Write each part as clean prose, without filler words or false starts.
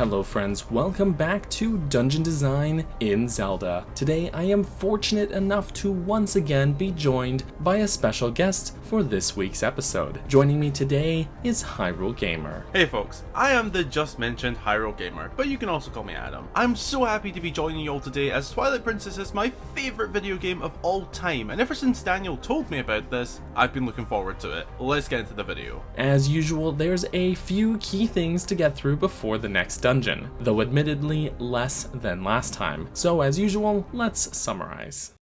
Hello friends, welcome back to Dungeon Design in Zelda. Today I am fortunate enough to once again be joined by a special guest for this week's episode. Joining me today is Hyrule Gamer. Hey folks, I am the just mentioned Hyrule Gamer, but you can also call me Adam. I'm so happy to be joining you all today as Twilight Princess is my favourite video game of all time, and ever since Daniel told me about this, I've been looking forward to it. Let's get into the video. As usual, there's a few key things to get through before the next dungeon, though admittedly less than last time. So as usual, let's summarize.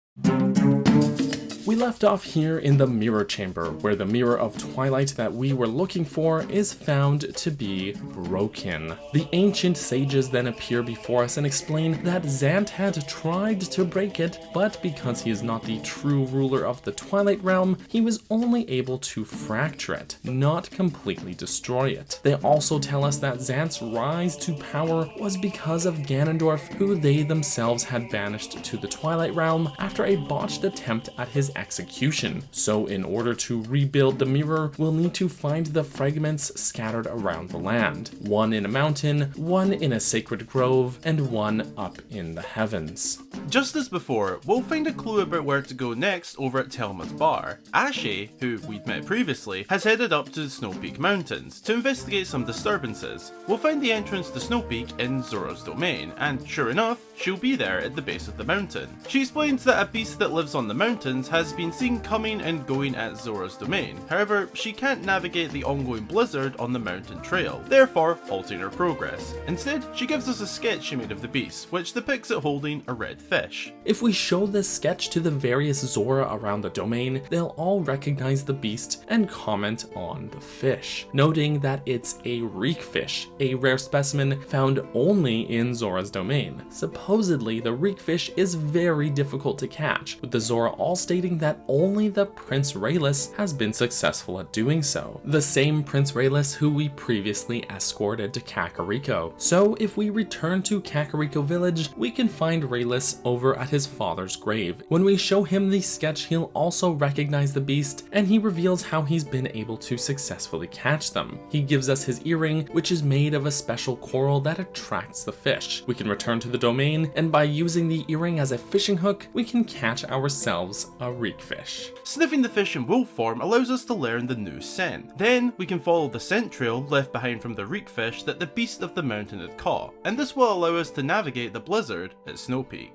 We left off here in the Mirror Chamber, where the Mirror of Twilight that we were looking for is found to be broken. The ancient sages then appear before us and explain that Zant had tried to break it, but because he is not the true ruler of the Twilight Realm, he was only able to fracture it, not completely destroy it. They also tell us that Zant's rise to power was because of Ganondorf, who they themselves had banished to the Twilight Realm after a botched attempt at his execution. So in order to rebuild the mirror, we'll need to find the fragments scattered around the land. One in a mountain, one in a sacred grove, and one up in the heavens. Just as before, we'll find a clue about where to go next over at Telma's bar. Ashe, who we'd met previously, has headed up to the Snowpeak Mountains to investigate some disturbances. We'll find the entrance to Snowpeak in Zora's domain, and sure enough, she'll be there at the base of the mountain. She explains that a beast that lives on the mountains has been seen coming and going at Zora's domain. However, she can't navigate the ongoing blizzard on the mountain trail, therefore halting her progress. Instead, she gives us a sketch she made of the beast, which depicts it holding a red fish. If we show this sketch to the various Zora around the domain, they'll all recognize the beast and comment on the fish, noting that it's a reek fish, a rare specimen found only in Zora's domain. Supposedly, the reek fish is very difficult to catch, with the Zora all stating that only the Prince Rayless has been successful at doing so. The same Prince Rayless who we previously escorted to Kakariko. So if we return to Kakariko village, we can find Rayless over at his father's grave. When we show him the sketch, he'll also recognize the beast, and he reveals how he's been able to successfully catch them. He gives us his earring, which is made of a special coral that attracts the fish. We can return to the domain, and by using the earring as a fishing hook, we can catch ourselves a reek fish. Sniffing the fish in wolf form allows us to learn the new scent. Then we can follow the scent trail left behind from the reek fish that the beast of the mountain had caught, and this will allow us to navigate the blizzard at Snowpeak.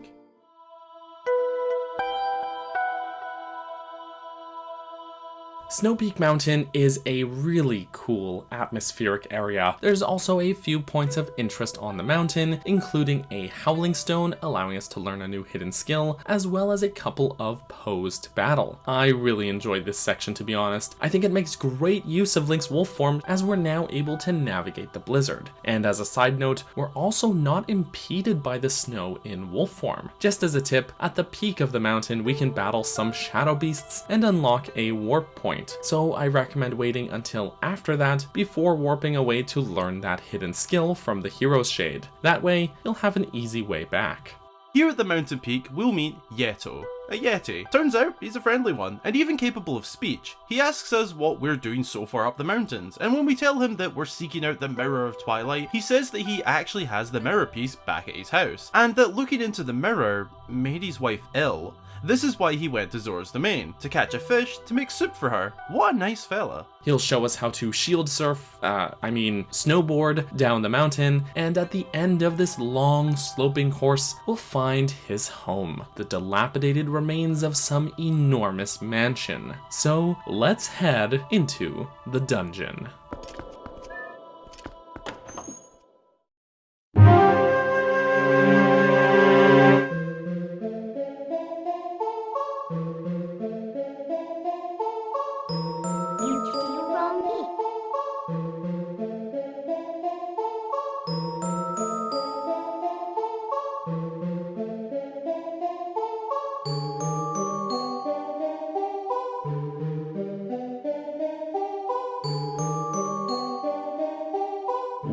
Snowpeak Mountain is a really cool atmospheric area. There's also a few points of interest on the mountain, including a Howling Stone allowing us to learn a new hidden skill, as well as a couple of posed battle. I really enjoyed this section, to be honest. I think it makes great use of Link's wolf form as we're now able to navigate the blizzard. And as a side note, we're also not impeded by the snow in wolf form. Just as a tip, at the peak of the mountain we can battle some shadow beasts and unlock a warp point. So I recommend waiting until after that before warping away to learn that hidden skill from the Hero's Shade. That way, you'll have an easy way back. Here at the mountain peak, we'll meet Yeto, a Yeti. Turns out he's a friendly one, and even capable of speech. He asks us what we're doing so far up the mountains, and when we tell him that we're seeking out the Mirror of Twilight, he says that he actually has the mirror piece back at his house, and that looking into the mirror made his wife ill. This is why he went to Zora's domain, to catch a fish to make soup for her. What a nice fella. He'll show us how to snowboard down the mountain, and at the end of this long sloping course, we'll find his home, the dilapidated remains of some enormous mansion. So let's head into the dungeon.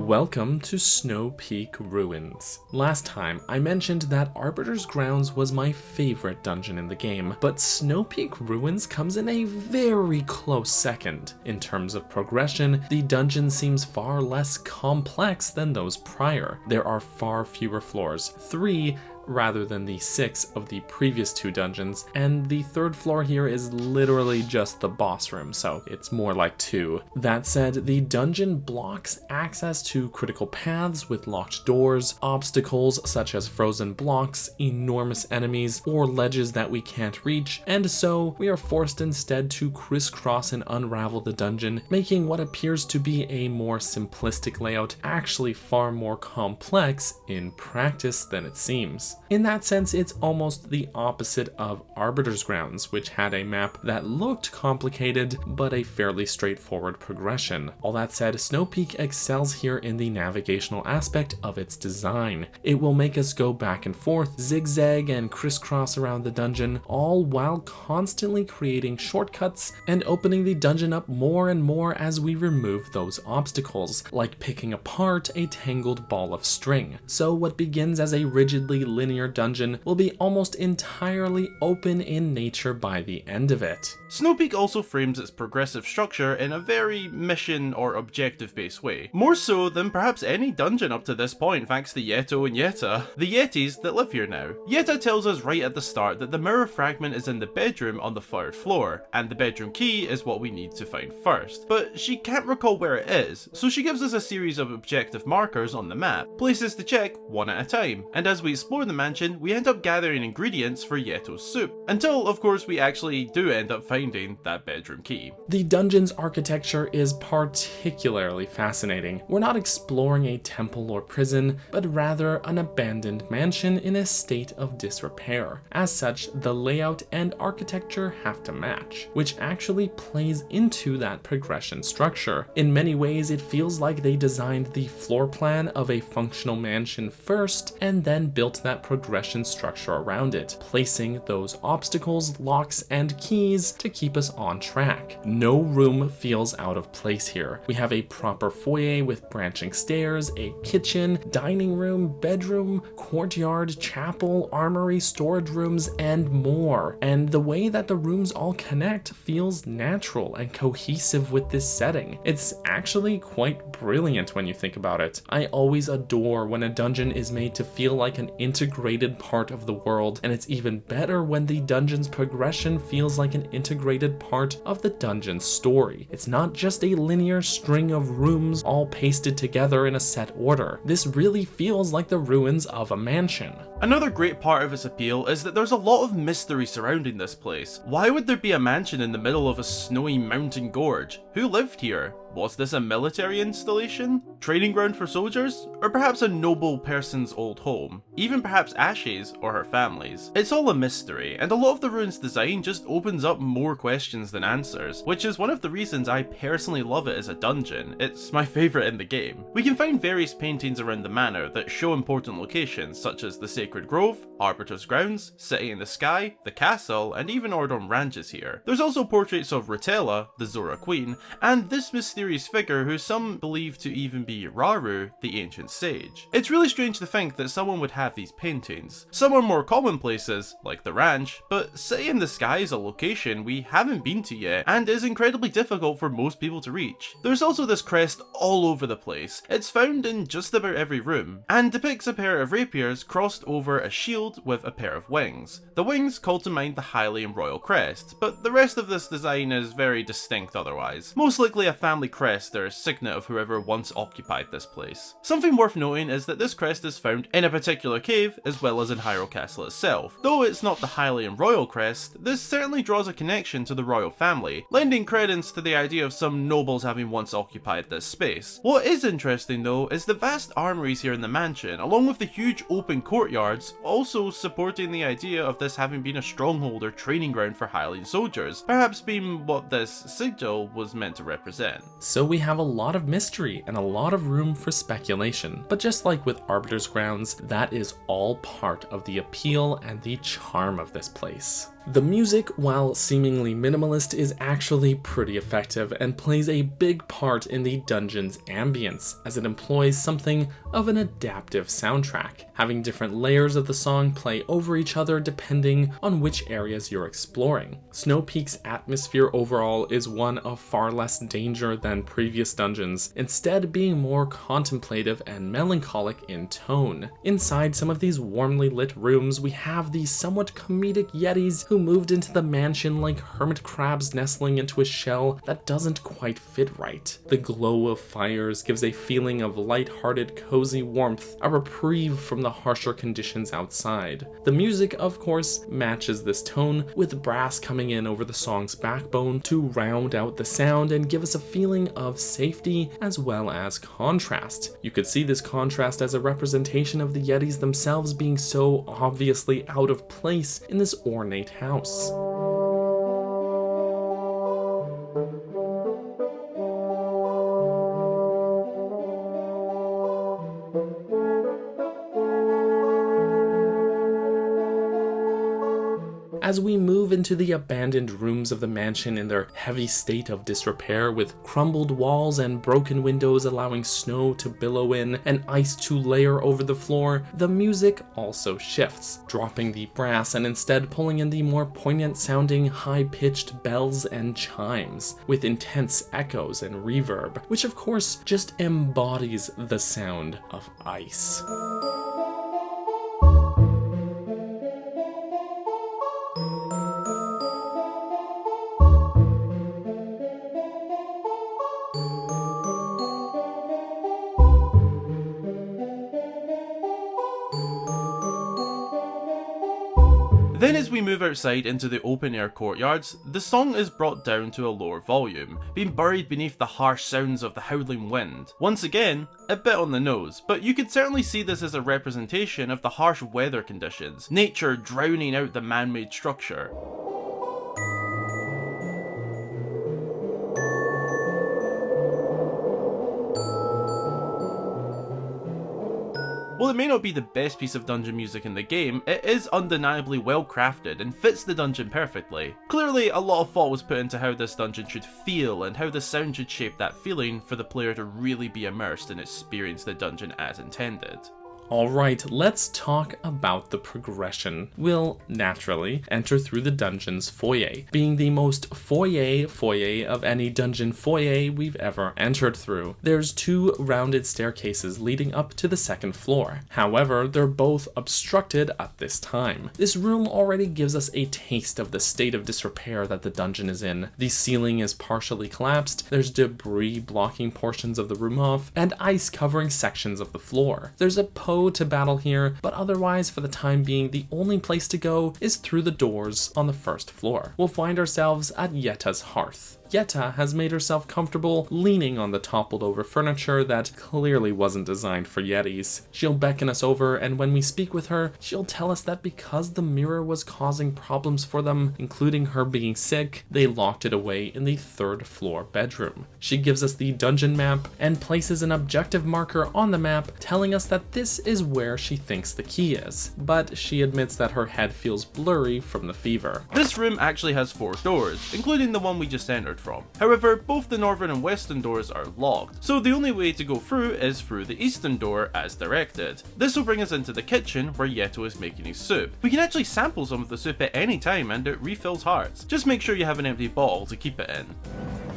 Welcome to Snowpeak Ruins. Last time, I mentioned that Arbiter's Grounds was my favorite dungeon in the game, but Snowpeak Ruins comes in a very close second. In terms of progression, the dungeon seems far less complex than those prior. There are far fewer floors, 3 rather than the 6 of the previous 2 dungeons, and the 3rd floor here is literally just the boss room, so it's more like 2. That said, the dungeon blocks access to critical paths with locked doors, obstacles such as frozen blocks, enormous enemies, or ledges that we can't reach, and so we are forced instead to crisscross and unravel the dungeon, making what appears to be a more simplistic layout actually far more complex in practice than it seems. In that sense, it's almost the opposite of Arbiter's Grounds, which had a map that looked complicated, but a fairly straightforward progression. All that said, Snowpeak excels here in the navigational aspect of its design. It will make us go back and forth, zigzag and crisscross around the dungeon, all while constantly creating shortcuts and opening the dungeon up more and more as we remove those obstacles, like picking apart a tangled ball of string. So what begins as a rigidly linear dungeon will be almost entirely open in nature by the end of it. Snowpeak also frames its progressive structure in a very mission or objective based way, more so than perhaps any dungeon up to this point thanks to Yeto and Yeta, the Yetis that live here now. Yeta tells us right at the start that the mirror fragment is in the bedroom on the 3rd floor, and the bedroom key is what we need to find first, but she can't recall where it is, so she gives us a series of objective markers on the map, places to check one at a time, and as we explore the mansion, we end up gathering ingredients for Yeto's soup, until of course we actually do end up finding that bedroom key. The dungeon's architecture is particularly fascinating. We're not exploring a temple or prison, but rather an abandoned mansion in a state of disrepair. As such, the layout and architecture have to match, which actually plays into that progression structure. In many ways, it feels like they designed the floor plan of a functional mansion first, and then built that progression structure around it, placing those obstacles, locks, and keys to keep us on track. No room feels out of place here. We have a proper foyer with branching stairs, a kitchen, dining room, bedroom, courtyard, chapel, armory, storage rooms, and more. And the way that the rooms all connect feels natural and cohesive with this setting. It's actually quite brilliant when you think about it. I always adore when a dungeon is made to feel like an integrated part of the world, and it's even better when the dungeon's progression feels like an integrated part of the dungeon's story. It's not just a linear string of rooms all pasted together in a set order. This really feels like the ruins of a mansion. Another great part of its appeal is that there's a lot of mystery surrounding this place. Why would there be a mansion in the middle of a snowy mountain gorge? Who lived here? Was this a military installation? Training ground for soldiers? Or perhaps a noble person's old home? Even perhaps Ashe's or her family's? It's all a mystery, and a lot of the ruins design just opens up more questions than answers, which is one of the reasons I personally love it as a dungeon. It's my favourite in the game. We can find various paintings around the manor that show important locations such as the Sacred Grove, Arbiter's Grounds, City in the Sky, the castle, and even Ordon Ranch is here. There's also portraits of Rotella, the Zora Queen, and this mysterious figure who some believe to even be Rauru, the ancient sage. It's really strange to think that someone would have these paintings. Some are more common places, like the ranch, but City in the Sky is a location we haven't been to yet, and is incredibly difficult for most people to reach. There's also this crest all over the place. It's found in just about every room, and depicts a pair of rapiers crossed over a shield with a pair of wings. The wings call to mind the Hylian royal crest, but the rest of this design is very distinct otherwise. Most likely a family crest or signet of whoever once occupied this place. Something worth noting is that this crest is found in a particular cave as well as in Hyrule Castle itself. Though it's not the Hylian royal crest, this certainly draws a connection to the royal family, lending credence to the idea of some nobles having once occupied this space. What is interesting though is the vast armories here in the mansion, along with the huge open courtyards, also supporting the idea of this having been a stronghold or training ground for Hylian soldiers, perhaps being what this sigil was meant to represent. So we have a lot of mystery and a lot of room for speculation, but just like with Arbiter's Grounds, that is all part of the appeal and the charm of this place. The music, while seemingly minimalist, is actually pretty effective and plays a big part in the dungeon's ambience, as it employs something of an adaptive soundtrack, having different layers of the song play over each other depending on which areas you're exploring. Snowpeak's atmosphere overall is one of far less danger than previous dungeons, instead being more contemplative and melancholic in tone. Inside some of these warmly lit rooms, we have these somewhat comedic yetis who moved into the mansion like hermit crabs nestling into a shell that doesn't quite fit right. The glow of fires gives a feeling of light-hearted, cozy warmth, a reprieve from the harsher conditions outside. The music, of course, matches this tone, with brass coming in over the song's backbone to round out the sound and give us a feeling of safety as well as contrast. You could see this contrast as a representation of the yetis themselves being so obviously out of place in this ornate house. As we move into the abandoned rooms of the mansion in their heavy state of disrepair, with crumbled walls and broken windows allowing snow to billow in and ice to layer over the floor, the music also shifts, dropping the brass and instead pulling in the more poignant sounding high-pitched bells and chimes, with intense echoes and reverb, which of course just embodies the sound of ice. Then as we move outside into the open-air courtyards, the song is brought down to a lower volume, being buried beneath the harsh sounds of the howling wind. Once again, a bit on the nose, but you could certainly see this as a representation of the harsh weather conditions, nature drowning out the man-made structure. While it may not be the best piece of dungeon music in the game, it is undeniably well crafted and fits the dungeon perfectly. Clearly, a lot of thought was put into how this dungeon should feel and how the sound should shape that feeling for the player to really be immersed and experience the dungeon as intended. Alright, let's talk about the progression. We'll, naturally, enter through the dungeon's foyer, being the most foyer of any dungeon foyer we've ever entered through. There's 2 rounded staircases leading up to the 2nd floor. However, they're both obstructed at this time. This room already gives us a taste of the state of disrepair that the dungeon is in. The ceiling is partially collapsed, there's debris blocking portions of the room off, and ice covering sections of the floor. There's a to battle here, but otherwise for the time being the only place to go is through the doors on the 1st floor. We'll find ourselves at Yetta's hearth. Yetta has made herself comfortable leaning on the toppled over furniture that clearly wasn't designed for Yetis. She'll beckon us over, and when we speak with her, she'll tell us that because the mirror was causing problems for them, including her being sick, they locked it away in the 3rd floor bedroom. She gives us the dungeon map and places an objective marker on the map telling us that this is where she thinks the key is, but she admits that her head feels blurry from the fever. This room actually has 4 doors, including the one we just entered from. However, both the northern and western doors are locked, so the only way to go through is through the eastern door as directed. This will bring us into the kitchen where Yeto is making his soup. We can actually sample some of the soup at any time and it refills hearts. Just make sure you have an empty bottle to keep it in.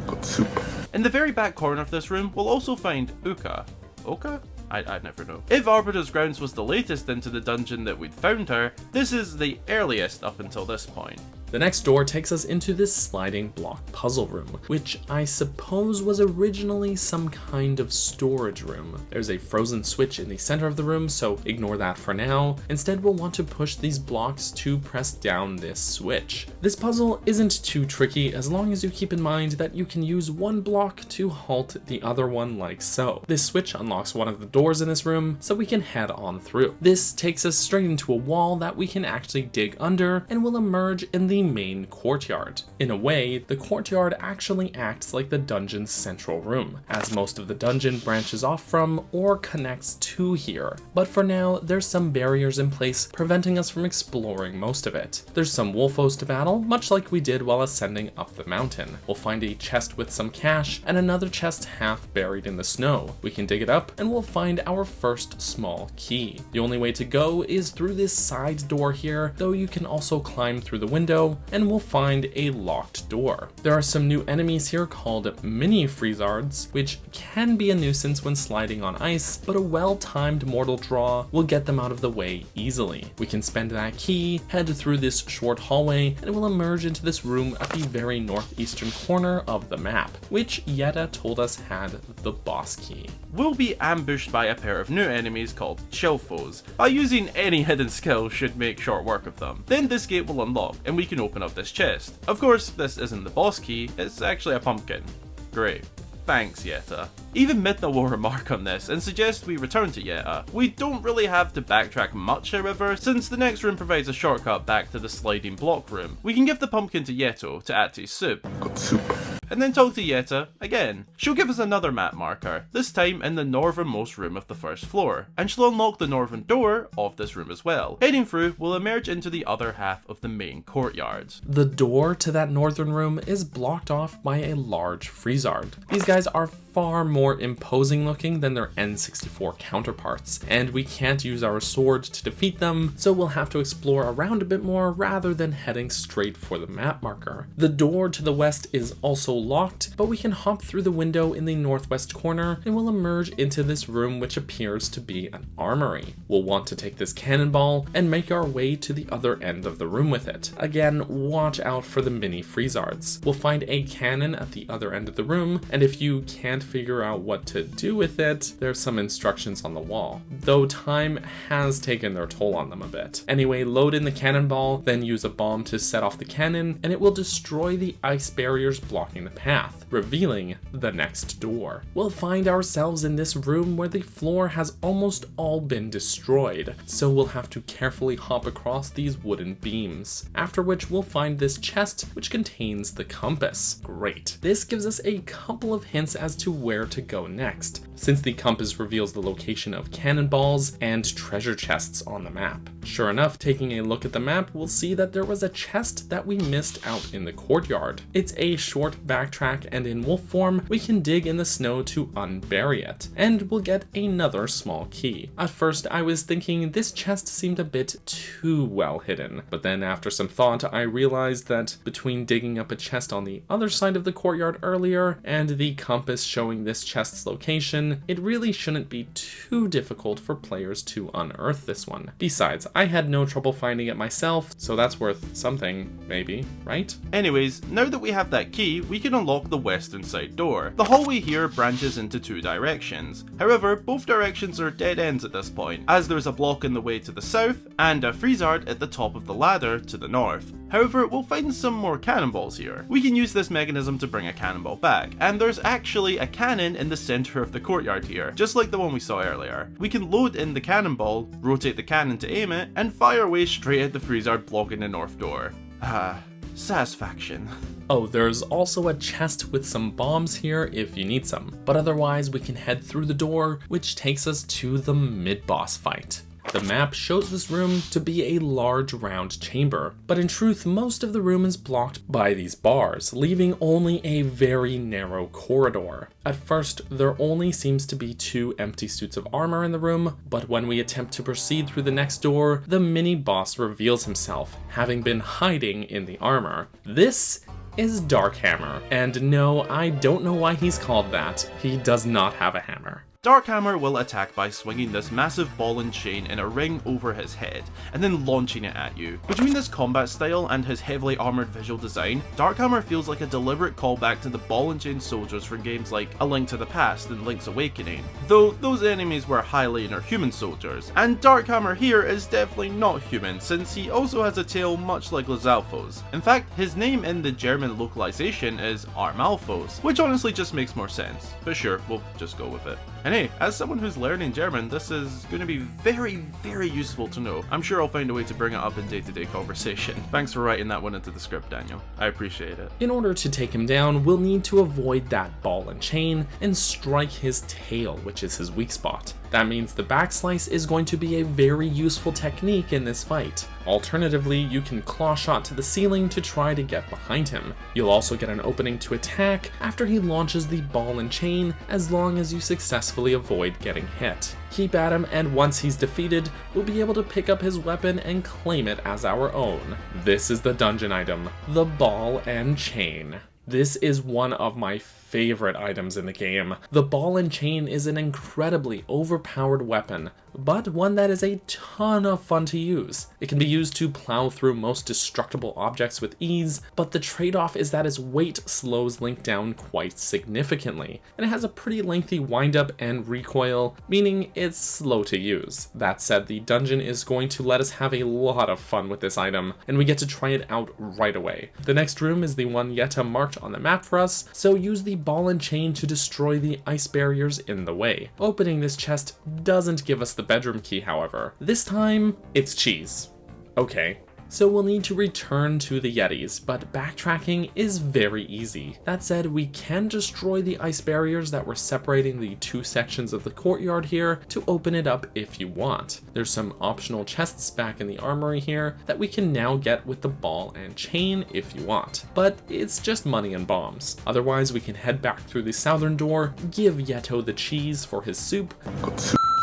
Good soup. In the very back corner of this room, we'll also find Uka. Oka? I'd never know. If Arbiter's Grounds was the latest into the dungeon that we'd found her, this is the earliest up until this point. The next door takes us into this sliding block puzzle room, which I suppose was originally some kind of storage room. There's a frozen switch in the center of the room, so ignore that for now. Instead, we'll want to push these blocks to press down this switch. This puzzle isn't too tricky as long as you keep in mind that you can use one block to halt the other one like so. This switch unlocks one of the doors in this room, so we can head on through. This takes us straight into a wall that we can actually dig under and will emerge in the the main courtyard. In a way, the courtyard actually acts like the dungeon's central room, as most of the dungeon branches off from or connects to here. But for now, there's some barriers in place preventing us from exploring most of it. There's some wolfos to battle, much like we did while ascending up the mountain. We'll find a chest with some cash and another chest half buried in the snow. We can dig it up and we'll find our first small key. The only way to go is through this side door here, though you can also climb through the window and we'll find a locked door. There are some new enemies here called mini freezards, which can be a nuisance when sliding on ice, but a well-timed mortal draw will get them out of the way easily. We can spend that key, head through this short hallway, and we'll emerge into this room at the very northeastern corner of the map, which Yetta told us had the boss key. We'll be ambushed by a pair of new enemies called Chilfos. By using any hidden skill should make short work of them. Then this gate will unlock and we can open up this chest. Of course, this isn't the boss key, it's actually a pumpkin. Great. Thanks, Yetta. Even Mytha will remark on this and suggest we return to Yetta. We don't really have to backtrack much, however, since the next room provides a shortcut back to the sliding block room. We can give the pumpkin to Yeto to add to his soup. Got soup. And then talk to Yetta again. She'll give us another map marker, this time in the northernmost room of the first floor, and she'll unlock the northern door of this room as well. Heading through, we'll emerge into the other half of the main courtyard. The door to that northern room is blocked off by a large freezard. These guys are far more imposing looking than their N64 counterparts, and we can't use our sword to defeat them, so we'll have to explore around a bit more rather than heading straight for the map marker. The door to the west is also locked, but we can hop through the window in the northwest corner and we'll emerge into this room which appears to be an armory. We'll want to take this cannonball and make our way to the other end of the room with it. Again, watch out for the mini freezards. We'll find a cannon at the other end of the room, and if you can't figure out what to do with it, there's some instructions on the wall, though time has taken their toll on them a bit. Anyway, load in the cannonball, then use a bomb to set off the cannon, and it will destroy the ice barriers blocking the path, revealing the next door. We'll find ourselves in this room where the floor has almost all been destroyed, so we'll have to carefully hop across these wooden beams, after which we'll find this chest which contains the compass. Great. This gives us a couple of hints as to where to go next, since the compass reveals the location of cannonballs and treasure chests on the map. Sure enough, taking a look at the map, we'll see that there was a chest that we missed out in the courtyard. It's a short backtrack, and in wolf form, we can dig in the snow to unbury it, and we'll get another small key. At first, I was thinking this chest seemed a bit too well hidden, but then after some thought, I realized that between digging up a chest on the other side of the courtyard earlier and the compass showing this chest's location, it really shouldn't be too difficult for players to unearth this one. Besides, I had no trouble finding it myself, so that's worth something, maybe, right? Anyways, now that we have that key, we can unlock the western side door. The hallway here branches into two directions. However, both directions are dead ends at this point, as there's a block in the way to the south and a freezard at the top of the ladder to the north. However, we'll find some more cannonballs here. We can use this mechanism to bring a cannonball back, and there's actually a cannon in the center of the courtyard here, just like the one we saw earlier. We can load in the cannonball, rotate the cannon to aim it, and fire away straight at the freezard blocking the north door. Satisfaction. Oh, there's also a chest with some bombs here if you need some, but otherwise we can head through the door, which takes us to the mid-boss fight. The map shows this room to be a large round chamber, but in truth most of the room is blocked by these bars, leaving only a very narrow corridor. At first, there only seems to be 2 empty suits of armor in the room, but when we attempt to proceed through the next door, the mini-boss reveals himself, having been hiding in the armor. This is Darkhammer, and no, I don't know why he's called that. He does not have a hammer. Darkhammer will attack by swinging this massive ball and chain in a ring over his head, and then launching it at you. Between this combat style and his heavily armoured visual design, Darkhammer feels like a deliberate callback to the ball and chain soldiers from games like A Link to the Past and Link's Awakening, though those enemies were highly inhuman soldiers, and Darkhammer here is definitely not human since he also has a tail much like Lizalfo's. In fact, his name in the German localization is Armalfos, which honestly just makes more sense, but sure, we'll just go with it. And hey, as someone who's learning German, this is going to be very, very useful to know. I'm sure I'll find a way to bring it up in day-to-day conversation. Thanks for writing that one into the script, Daniel. I appreciate it. In order to take him down, we'll need to avoid that ball and chain and strike his tail, which is his weak spot. That means the backslice is going to be a very useful technique in this fight. Alternatively, you can claw shot to the ceiling to try to get behind him. You'll also get an opening to attack after he launches the ball and chain, as long as you successfully avoid getting hit. Keep at him, and once he's defeated, we'll be able to pick up his weapon and claim it as our own. This is the dungeon item, the ball and chain. This is one of my favorite items in the game. The ball and chain is an incredibly overpowered weapon, but one that is a ton of fun to use. It can be used to plow through most destructible objects with ease, but the trade-off is that its weight slows Link down quite significantly, and it has a pretty lengthy windup and recoil, meaning it's slow to use. That said, the dungeon is going to let us have a lot of fun with this item, and we get to try it out right away. The next room is the one Yetta marked on the map for us, so use the ball and chain to destroy the ice barriers in the way. Opening this chest doesn't give us the bedroom key, however. This time, it's cheese. Okay. So we'll need to return to the Yetis, but backtracking is very easy. That said, we can destroy the ice barriers that were separating the two sections of the courtyard here to open it up if you want. There's some optional chests back in the armory here that we can now get with the ball and chain if you want, but it's just money and bombs. Otherwise, we can head back through the southern door, give Yeto the cheese for his soup,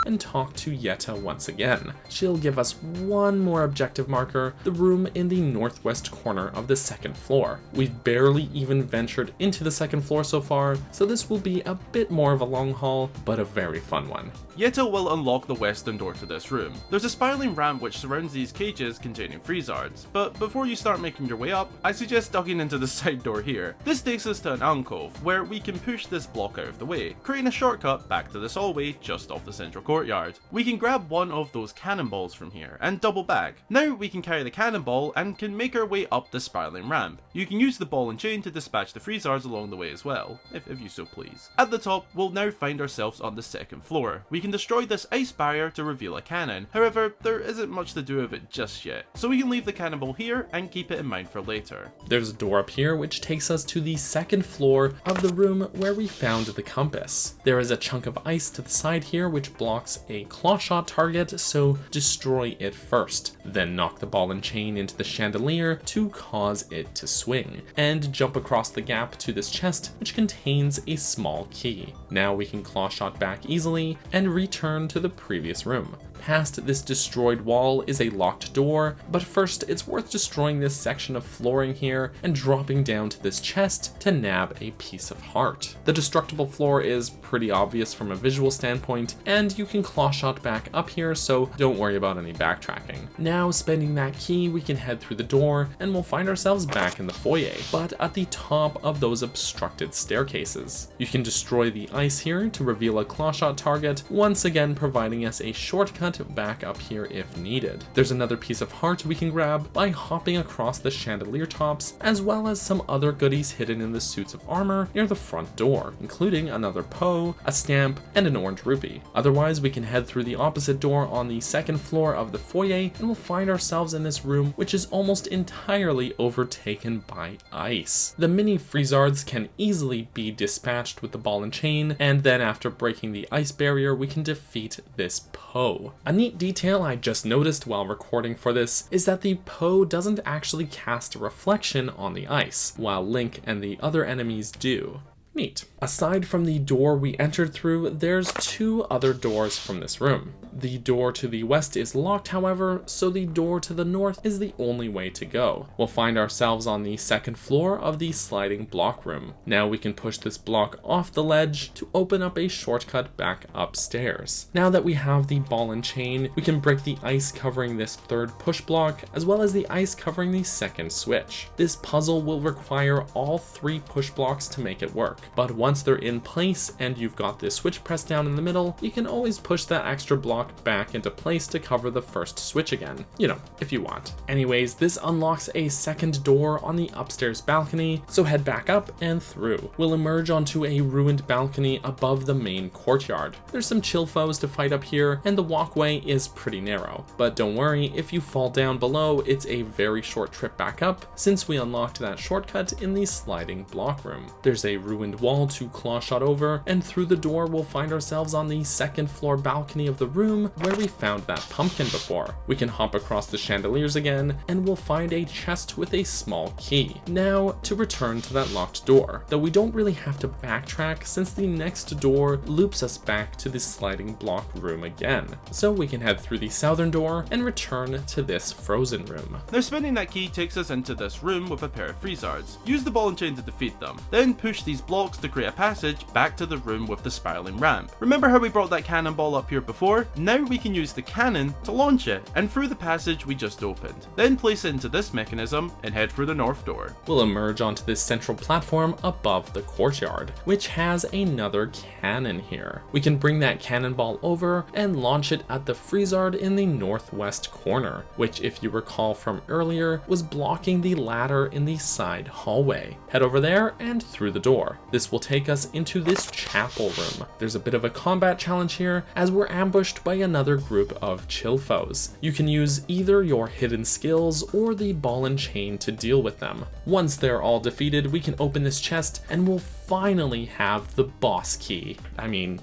and talk to Yetta once again. She'll give us one more objective marker, the room in the northwest corner of the second floor. We've barely even ventured into the second floor so far, so this will be a bit more of a long haul, but a very fun one. Yetta will unlock the western door to this room. There's a spiraling ramp which surrounds these cages containing Freezards, but before you start making your way up, I suggest ducking into the side door here. This takes us to an alcove, where we can push this block out of the way, creating a shortcut back to this hallway just off the central courtyard. We can grab one of those cannonballs from here and double back. Now we can carry the cannonball and can make our way up the spiraling ramp. You can use the ball and chain to dispatch the Freezards along the way as well, if you so please. At the top, we'll now find ourselves on the second floor. We can destroy this ice barrier to reveal a cannon. However, there isn't much to do with it just yet, so we can leave the cannonball here and keep it in mind for later. There's a door up here which takes us to the second floor of the room where we found the compass. There is a chunk of ice to the side here which blocks a claw shot target, so destroy it first. Then knock the ball and chain into the chandelier to cause it to swing, and jump across the gap to this chest which contains a small key. Now we can claw shot back easily and return to the previous room. Past this destroyed wall is a locked door, but first it's worth destroying this section of flooring here and dropping down to this chest to nab a piece of heart. The destructible floor is pretty obvious from a visual standpoint, and you can claw shot back up here, so don't worry about any backtracking. Now, spending that key, we can head through the door and we'll find ourselves back in the foyer, but at the top of those obstructed staircases. You can destroy the ice here to reveal a claw shot target, once again providing us a shortcut back up here if needed. There's another piece of heart we can grab by hopping across the chandelier tops, as well as some other goodies hidden in the suits of armor near the front door, including another Poe, a stamp, and an orange rupee. Otherwise, we can head through the opposite door on the second floor of the foyer, and we'll find ourselves in this room which is almost entirely overtaken by ice. The mini Freezards can easily be dispatched with the ball and chain, and then after breaking the ice barrier, we can defeat this Poe. A neat detail I just noticed while recording for this is that the Poe doesn't actually cast a reflection on the ice, while Link and the other enemies do. Neat. Aside from the door we entered through, there's two other doors from this room. The door to the west is locked, however, so the door to the north is the only way to go. We'll find ourselves on the second floor of the sliding block room. Now we can push this block off the ledge to open up a shortcut back upstairs. Now that we have the ball and chain, we can break the ice covering this third push block, as well as the ice covering the second switch. This puzzle will require all three push blocks to make it work. But once they're in place and you've got this switch pressed down in the middle, you can always push that extra block back into place to cover the first switch again. You know, if you want. Anyways, this unlocks a second door on the upstairs balcony, so head back up and through. We'll emerge onto a ruined balcony above the main courtyard. There's some chill foes to fight up here, and the walkway is pretty narrow. But don't worry, if you fall down below, it's a very short trip back up, since we unlocked that shortcut in the sliding block room. There's a ruined wall to claw shot over, and through the door we'll find ourselves on the second floor balcony of the room where we found that pumpkin before. We can hop across the chandeliers again, and we'll find a chest with a small key. Now, to return to that locked door, though we don't really have to backtrack since the next door loops us back to the sliding block room again. So we can head through the southern door and return to this frozen room. Now spinning that key takes us into this room with a pair of freezards. Use the ball and chain to defeat them, then push these blocks to create a passage back to the room with the spiraling ramp. Remember how we brought that cannonball up here before? Now we can use the cannon to launch it, and through the passage we just opened. Then place it into this mechanism and head through the north door. We'll emerge onto this central platform above the courtyard, which has another cannon here. We can bring that cannonball over and launch it at the freezard in the northwest corner, which, if you recall from earlier, was blocking the ladder in the side hallway. Head over there and through the door. This will take us into this chapel room. There's a bit of a combat challenge here as we're ambushed by another group of chill foes. You can use either your hidden skills or the ball and chain to deal with them. Once they're all defeated, we can open this chest and we'll finally have the boss key. I mean,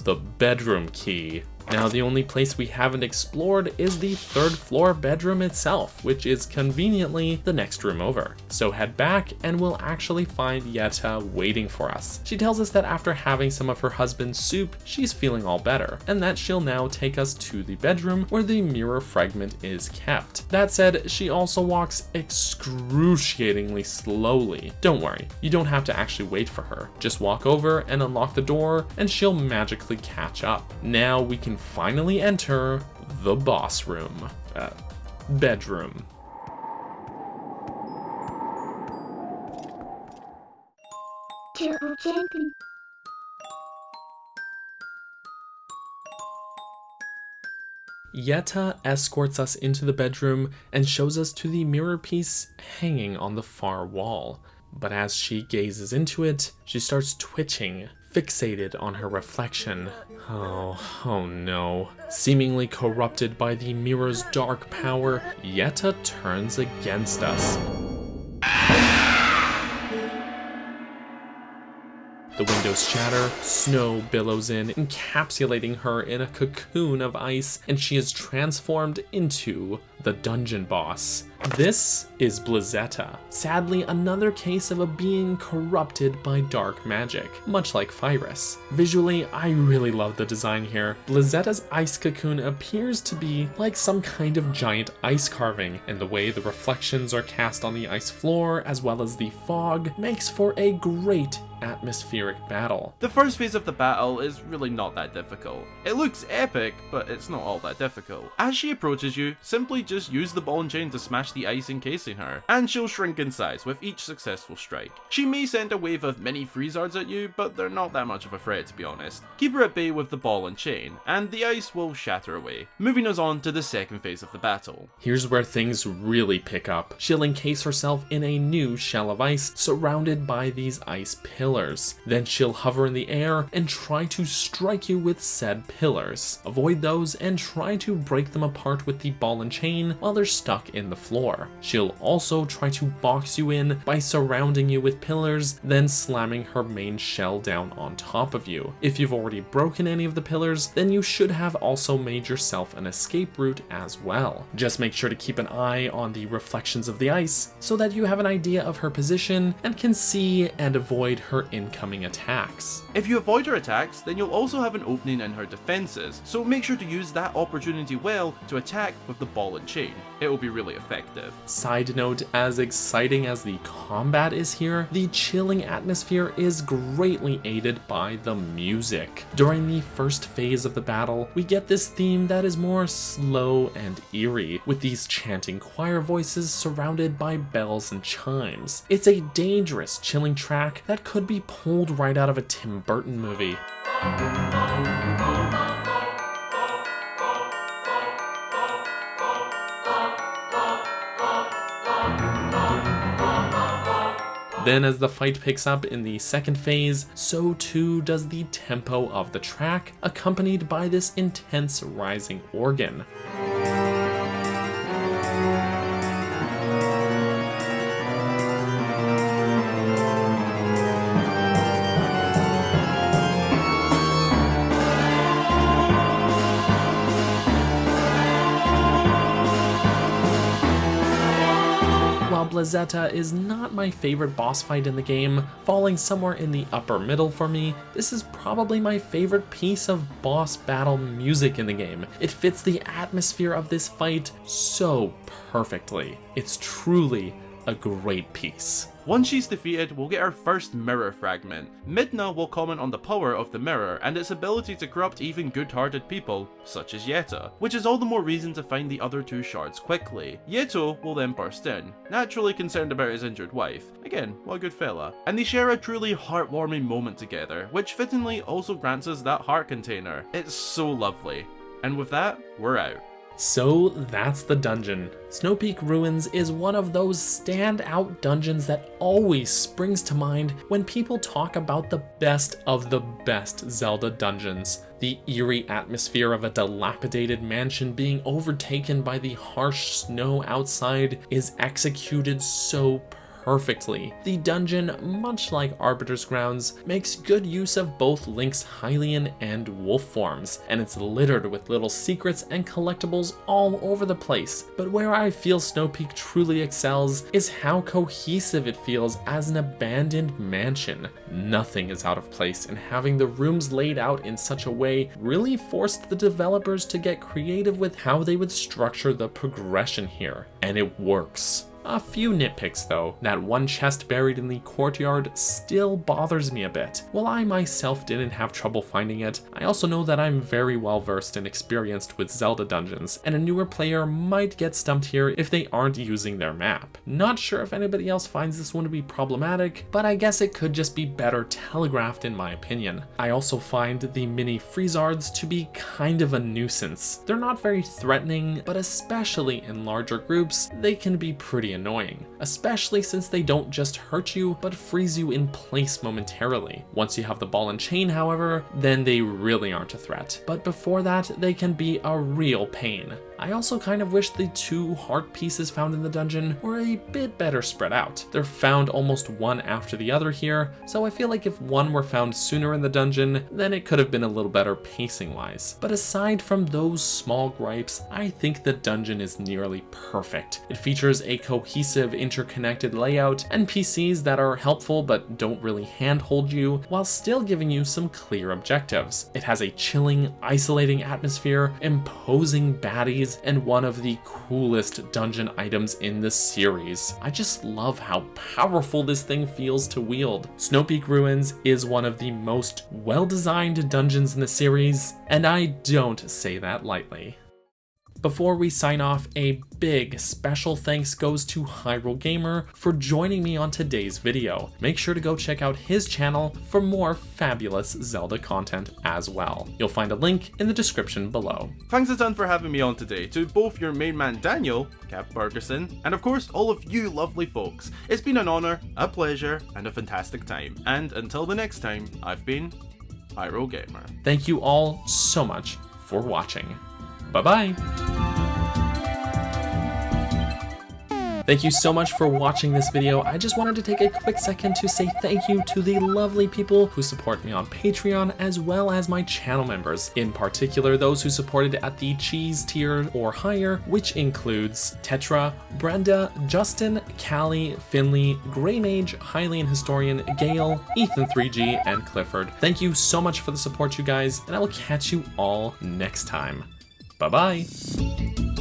the bedroom key. Now, the only place we haven't explored is the third floor bedroom itself, which is conveniently the next room over. So head back and we'll actually find Yetta waiting for us. She tells us that after having some of her husband's soup, she's feeling all better, and that she'll now take us to the bedroom where the mirror fragment is kept. That said, she also walks excruciatingly slowly. Don't worry, you don't have to actually wait for her. Just walk over and unlock the door and she'll magically catch up. Now we can finally enter the boss room. Bedroom. Yetta escorts us into the bedroom and shows us to the mirror piece hanging on the far wall. But as she gazes into it, she starts twitching, fixated on her reflection. Oh no. Seemingly corrupted by the mirror's dark power, Yetta turns against us. The windows shatter, snow billows in, encapsulating her in a cocoon of ice, and she is transformed into the dungeon boss. This is Blizzetta. Sadly, another case of a being corrupted by dark magic, much like Phyrus. Visually, I really love the design here. Blizzetta's ice cocoon appears to be like some kind of giant ice carving, and the way the reflections are cast on the ice floor, as well as the fog, makes for a great atmospheric battle. The first phase of the battle is really not that difficult. It looks epic, but it's not all that difficult. As she approaches you, simply just use the ball and chain to smash the ice encasing her, and she'll shrink in size with each successful strike. She may send a wave of mini freezards at you, but they're not that much of a threat, to be honest. Keep her at bay with the ball and chain, and the ice will shatter away. Moving us on to the second phase of the battle. Here's where things really pick up. She'll encase herself in a new shell of ice, surrounded by these ice pillars. Then she'll hover in the air and try to strike you with said pillars. Avoid those and try to break them apart with the ball and chain while they're stuck in the floor. She'll also try to box you in by surrounding you with pillars, then slamming her main shell down on top of you. If you've already broken any of the pillars, then you should have also made yourself an escape route as well. Just make sure to keep an eye on the reflections of the ice so that you have an idea of her position and can see and avoid her incoming attacks. If you avoid her attacks, then you'll also have an opening in her defenses, so make sure to use that opportunity well to attack with the ball and chain. It will be really effective. Side note, as exciting as the combat is here, the chilling atmosphere is greatly aided by the music. During the first phase of the battle, we get this theme that is more slow and eerie, with these chanting choir voices surrounded by bells and chimes. It's a dangerous, chilling track that could be pulled right out of a Tim Burton movie. Then as the fight picks up in the second phase, so too does the tempo of the track, accompanied by this intense rising organ. While Blazetta is not my favorite boss fight in the game, falling somewhere in the upper middle for me, this is probably my favorite piece of boss battle music in the game. It fits the atmosphere of this fight so perfectly. It's truly a great piece. Once she's defeated, we'll get our first mirror fragment. Midna will comment on the power of the mirror and its ability to corrupt even good-hearted people, such as Yetta, which is all the more reason to find the other two shards quickly. Yeto will then burst in, naturally concerned about his injured wife. Again, what a good fella. And they share a truly heartwarming moment together, which fittingly also grants us that heart container. It's so lovely. And with that, we're out. So that's the dungeon. Snowpeak Ruins is one of those standout dungeons that always springs to mind when people talk about the best of the best Zelda dungeons. The eerie atmosphere of a dilapidated mansion being overtaken by the harsh snow outside is executed so perfectly. The dungeon, much like Arbiter's Grounds, makes good use of both Link's Hylian and Wolf forms, and it's littered with little secrets and collectibles all over the place. But where I feel Snowpeak truly excels is how cohesive it feels as an abandoned mansion. Nothing is out of place, and having the rooms laid out in such a way really forced the developers to get creative with how they would structure the progression here, and it works. A few nitpicks though. That one chest buried in the courtyard still bothers me a bit. While I myself didn't have trouble finding it, I also know that I'm very well versed and experienced with Zelda dungeons, and a newer player might get stumped here if they aren't using their map. Not sure if anybody else finds this one to be problematic, but I guess it could just be better telegraphed in my opinion. I also find the mini Freezards to be kind of a nuisance. They're not very threatening, but especially in larger groups, they can be pretty annoying, especially since they don't just hurt you, but freeze you in place momentarily. Once you have the ball and chain, however, then they really aren't a threat. But before that, they can be a real pain. I also kind of wish the two heart pieces found in the dungeon were a bit better spread out. They're found almost one after the other here, so I feel like if one were found sooner in the dungeon, then it could have been a little better pacing wise. But aside from those small gripes, I think the dungeon is nearly perfect. It features a cohesive, interconnected layout, NPCs that are helpful but don't really handhold you, while still giving you some clear objectives. It has a chilling, isolating atmosphere, imposing baddies, and one of the coolest dungeon items in the series. I just love how powerful this thing feels to wield. Snowpeak Ruins is one of the most well-designed dungeons in the series, and I don't say that lightly. Before we sign off, a big special thanks goes to Hyrule Gamer for joining me on today's video. Make sure to go check out his channel for more fabulous Zelda content as well. You'll find a link in the description below. Thanks a ton for having me on today, to both your main man Daniel, Cap Bergerson, and of course all of you lovely folks. It's been an honour, a pleasure, and a fantastic time. And until the next time, I've been Hyrule Gamer. Thank you all so much for watching. Bye-bye! Thank you so much for watching this video. I just wanted to take a quick second to say thank you to the lovely people who support me on Patreon, as well as my channel members, in particular those who supported at the cheese tier or higher, which includes Tetra, Brenda, Justin, Callie, Finley, Grey Mage, Hylian Historian, Gale, Ethan3G, and Clifford. Thank you so much for the support, you guys, and I will catch you all next time. Bye-bye!